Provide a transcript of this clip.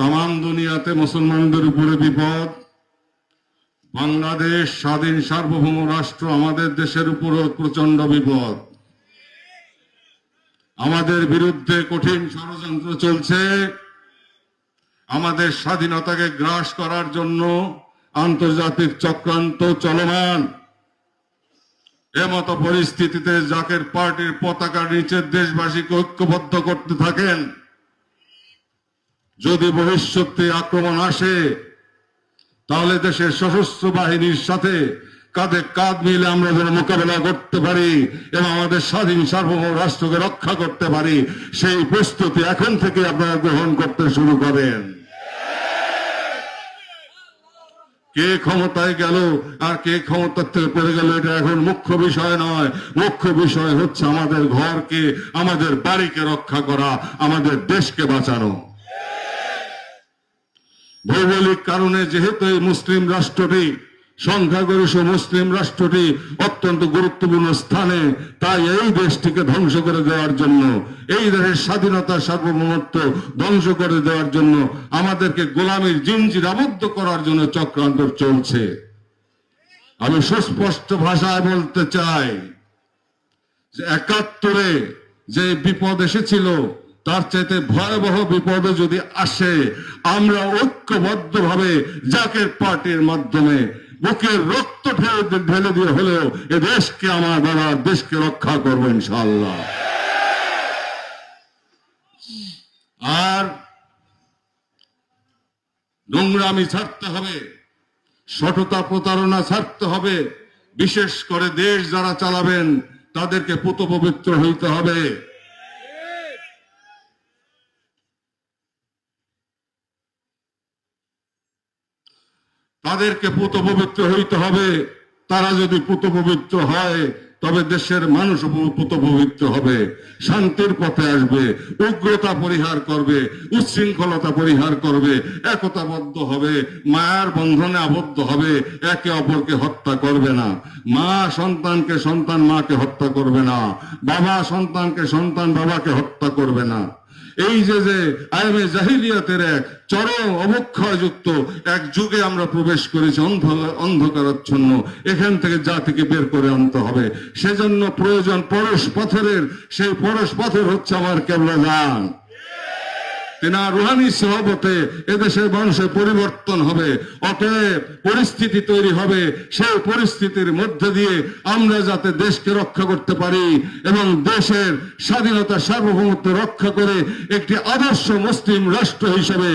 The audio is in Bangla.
তাম দুনিয়াতে মুসলমানদের উপরে বিপদ, বাংলাদেশ স্বাধীন সার্বভৌম রাষ্ট্র আমাদের দেশের উপর প্রচন্ড বিপদ। আমাদের বিরুদ্ধে কঠিন ষড়যন্ত্র চলছে। আমাদের স্বাধীনতাকে গ্রাস করার জন্য আন্তর্জাতিক চক্রান্ত চলমান। এমতো পরিস্থিতিতে জাকের পার্টির পতাকার নিচে দেশবাসীকে ঐক্যবদ্ধ করতে থাকেন। যদি ভবিষ্যতে আক্রমণ আসে তাহলে দেশের সশস্ত্র বাহিনীর সাথে কাঁধে কাঁধ মিলে আমরা যেন মোকাবেলা করতে পারি এবং আমাদের স্বাধীন সার্বভৌম রাষ্ট্রকে রক্ষা করতে পারি, সেই প্রস্তুতি এখন থেকে আপনারা গ্রহণ করতে শুরু করেন। কে ক্ষমতায় গেল আর কে ক্ষমতার থেকে পড়ে গেল এটা এখন মুখ্য বিষয় নয়। মুখ্য বিষয় হচ্ছে আমাদের ঘরকে, আমাদের বাড়িকে রক্ষা করা, আমাদের দেশকে বাঁচানো। ভৌগোলিক কারণে যেহেতু এই মুসলিম রাষ্ট্রটি, সংখ্যাগরিষ্ঠ মুসলিম রাষ্ট্রটি অত্যন্ত গুরুত্বপূর্ণ স্থানে, তাই এই দেশটিকে ধ্বংস করে দেওয়ার জন্য, এই দেশের স্বাধীনতা সার্বভৌমত্ব ধ্বংস করে দেওয়ার জন্য, আমাদেরকে গোলামীর জিঞ্জির আবদ্ধ করার জন্য চক্রান্ত চলছে। আমি সুস্পষ্ট ভাষায় বলতে চাই যে ৭১-এ যে বিপদ এসেছিল তার চাইতে ভয়াবহ বিপদে যদি আসে, আমরা ঐক্যবদ্ধভাবে জাকের পার্টির মাধ্যমে বুকের রক্ত ঢেলে দিয়ে হলেও এ দেশকে, আমার বাবার দেশকে রক্ষা করবো ইনশাআল্লাহ। আর নোংরামি ছাড়তে হবে, সততা প্রতারণা ছাড়তে হবে। বিশেষ করে দেশ যারা চালাবেন তাদেরকে পুত পবিত্র হইতে হবে। তাদেরকে পুত পবিত্র হইতে হবে। তারা যদি পুত পবিত্র হয় তবে দেশের মানুষ পুত পবিত্র হবে, শান্তির পথে আসবে, উগ্রতা পরিহার করবে, উচ্ছৃঙ্খলতা পরিহার করবে, একতাবদ্ধ হবে, মায়ার বন্ধনে আবদ্ধ হবে, একে অপরকে হত্যা করবে না। মা সন্তানকে, সন্তান মাকে হত্যা করবে না, বাবা সন্তানকে, সন্তান বাবাকে হত্যা করবে না। এই যে আইমে জাহিলিয়াতের এক চরম অবক্ষয়যুক্ত এক যুগে আমরা প্রবেশ করেছি, অন্ধকারাচ্ছন্ন। এখান থেকে জাতিকে বের করে আনতে হবে। সেজন্য প্রয়োজন পরশ পথরের। সেই পরশ পথর হচ্ছে আমার কেবলা জান। তেনার রুহানি সহবতে এদেশের মানুষের পরিবর্তন হবে, অতএব পরিস্থিতি তৈরি হবে। সেই পরিস্থিতির মধ্যে দিয়ে আমরা যাতে দেশকে রক্ষা করতে পারি এবং দেশের স্বাধীনতা সার্বভৌমত্ব রক্ষা করে একটি আদর্শ মুসলিম রাষ্ট্র হিসেবে